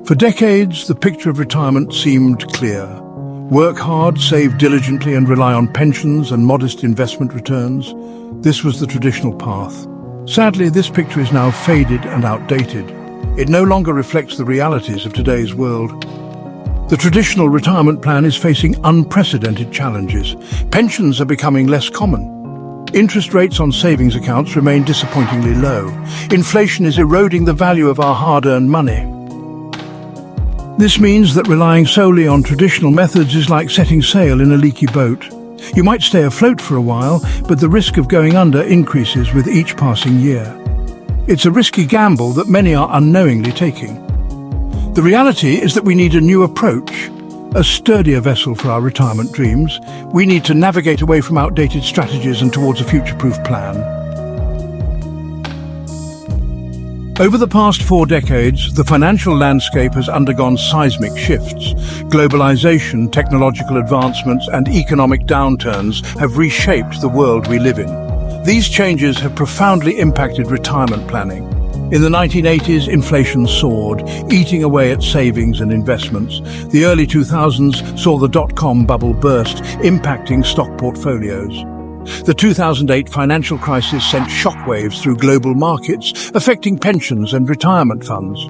For decades, the picture of retirement seemed clear. Work hard, save diligently, and rely on pensions and modest investment returns. This was the traditional path. Sadly, this picture is now faded and outdated. It no longer reflects the realities of today's world. The traditional retirement plan is facing unprecedented challenges. Pensions are becoming less common. Interest rates on savings accounts remain disappointingly low. Inflation is eroding the value of our hard-earned money. This means that relying solely on traditional methods is like setting sail in a leaky boat. You might stay afloat for a while, but the risk of going under increases with each passing year. It's a risky gamble that many are unknowingly taking. The reality is that we need a new approach, a sturdier vessel for our retirement dreams. We need to navigate away from outdated strategies and towards a future-proof plan. Over the past 4 decades, the financial landscape has undergone seismic shifts. Globalization, technological advancements, and economic downturns have reshaped the world we live in. These changes have profoundly impacted retirement planning. In the 1980s, inflation soared, eating away at savings and investments. The early 2000s saw the dot-com bubble burst, impacting stock portfolios. The 2008 financial crisis sent shockwaves through global markets, affecting pensions and retirement funds.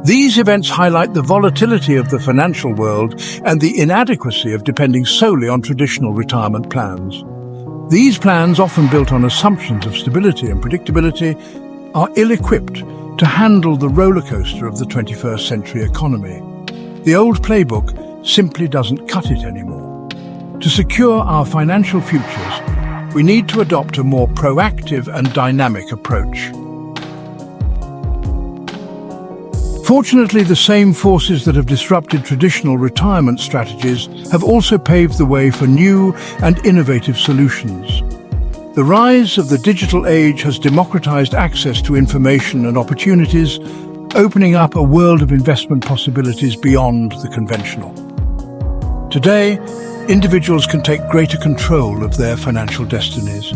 These events highlight the volatility of the financial world and the inadequacy of depending solely on traditional retirement plans. These plans, often built on assumptions of stability and predictability, are ill-equipped to handle the rollercoaster of the 21st century economy. The old playbook simply doesn't cut it anymore. To secure our financial futures, we need to adopt a more proactive and dynamic approach. Fortunately, the same forces that have disrupted traditional retirement strategies have also paved the way for new and innovative solutions. The rise of the digital age has democratized access to information and opportunities, opening up a world of investment possibilities beyond the conventional. Today, individuals can take greater control of their financial destinies.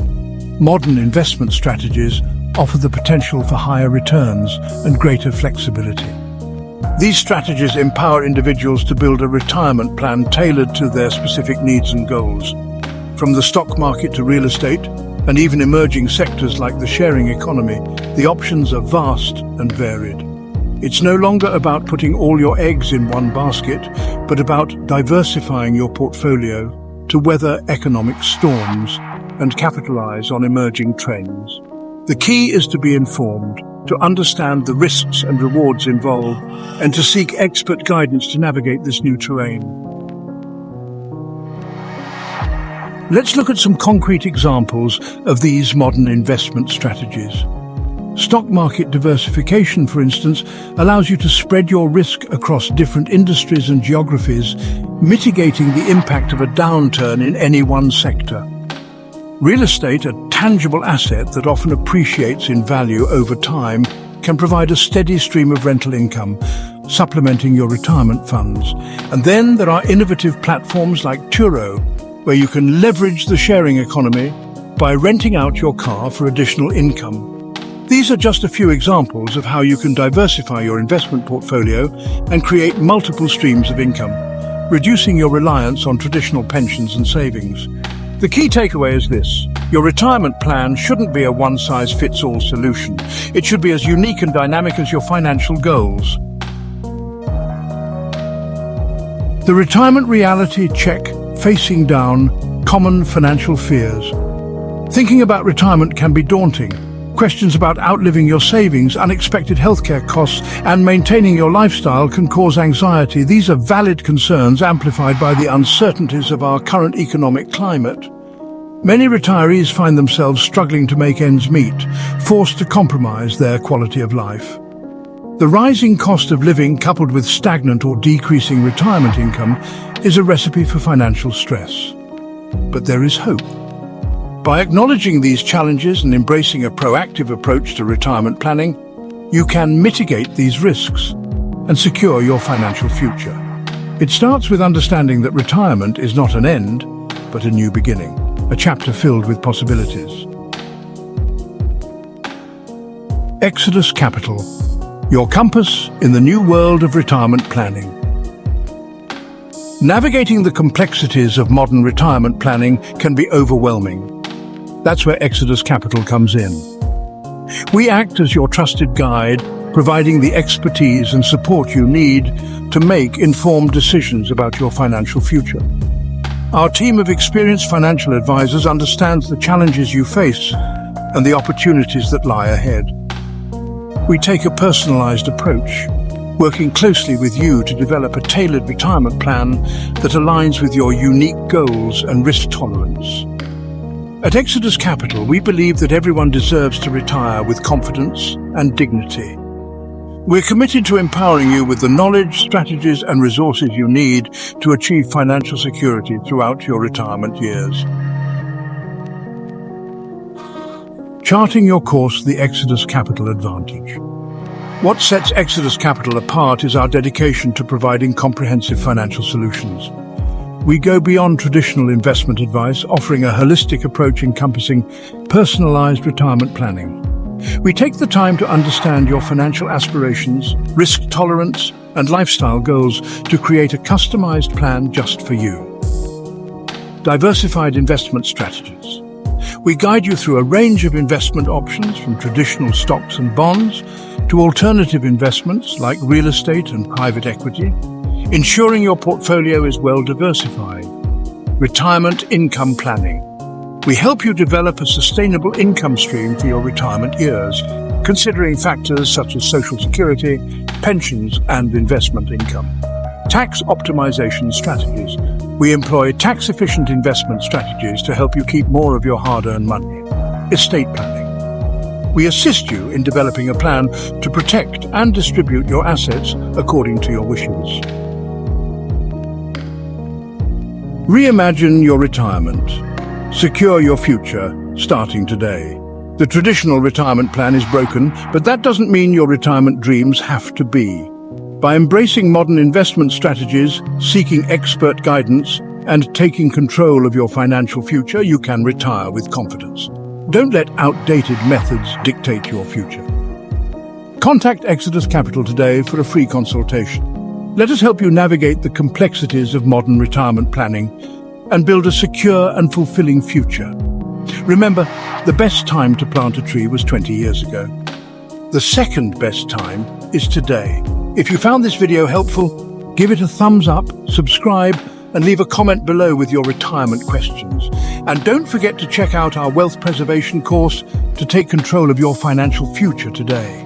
Modern investment strategies offer the potential for higher returns and greater flexibility. These strategies empower individuals to build a retirement plan tailored to their specific needs and goals. From the stock market to real estate, and even emerging sectors like the sharing economy, the options are vast and varied. It's no longer about putting all your eggs in one basket, but about diversifying your portfolio to weather economic storms and capitalize on emerging trends. The key is to be informed, to understand the risks and rewards involved, and to seek expert guidance to navigate this new terrain. Let's look at some concrete examples of these modern investment strategies. Stock market diversification, for instance, allows you to spread your risk across different industries and geographies, mitigating the impact of a downturn in any one sector. Real estate, a tangible asset that often appreciates in value over time, can provide a steady stream of rental income, supplementing your retirement funds. And then there are innovative platforms like Turo, where you can leverage the sharing economy by renting out your car for additional income. These are just a few examples of how you can diversify your investment portfolio and create multiple streams of income, reducing your reliance on traditional pensions and savings. The key takeaway is this: your retirement plan shouldn't be a one-size-fits-all solution. It should be as unique and dynamic as your financial goals. The retirement reality check: facing down common financial fears. Thinking about retirement can be daunting. Questions about outliving your savings, unexpected healthcare costs, and maintaining your lifestyle can cause anxiety. These are valid concerns amplified by the uncertainties of our current economic climate. Many retirees find themselves struggling to make ends meet, forced to compromise their quality of life. The rising cost of living, coupled with stagnant or decreasing retirement income, is a recipe for financial stress. But there is hope. By acknowledging these challenges and embracing a proactive approach to retirement planning, you can mitigate these risks and secure your financial future. It starts with understanding that retirement is not an end, but a new beginning, a chapter filled with possibilities. Exodus Capital. your compass in the new world of retirement planning. Navigating the complexities of modern retirement planning can be overwhelming. That's where Exodus Capital comes in. We act as your trusted guide, providing the expertise and support you need to make informed decisions about your financial future. Our team of experienced financial advisors understands the challenges you face and the opportunities that lie ahead. We take a personalized approach, working closely with you to develop a tailored retirement plan that aligns with your unique goals and risk tolerance. At Exodus Capital, we believe that everyone deserves to retire with confidence and dignity. We're committed to empowering you with the knowledge, strategies, and resources you need to achieve financial security throughout your retirement years. Charting your course, the Exodus Capital Advantage. What sets Exodus Capital apart is our dedication to providing comprehensive financial solutions. We go beyond traditional investment advice, offering a holistic approach encompassing personalized retirement planning. We take the time to understand your financial aspirations, risk tolerance, and lifestyle goals to create a customized plan just for you. Diversified investment strategies. We guide you through a range of investment options, from traditional stocks and bonds to alternative investments like real estate and private equity, ensuring your portfolio is well diversified. Retirement income planning. We help you develop a sustainable income stream for your retirement years, considering factors such as Social Security, pensions, and investment income. Tax optimization strategies. We employ tax-efficient investment strategies to help you keep more of your hard-earned money. Estate planning. We assist you in developing a plan to protect and distribute your assets according to your wishes. Reimagine your retirement. Secure your future, starting today. The traditional retirement plan is broken, but that doesn't mean your retirement dreams have to be. By embracing modern investment strategies, seeking expert guidance, and taking control of your financial future, you can retire with confidence. Don't let outdated methods dictate your future. Contact Exodus Capital today for a free consultation. Let us help you navigate the complexities of modern retirement planning and build a secure and fulfilling future. Remember, the best time to plant a tree was 20 years ago. The second best time is today. If you found this video helpful, give it a thumbs up, subscribe, and leave a comment below with your retirement questions. And don't forget to check out our wealth preservation course to take control of your financial future today.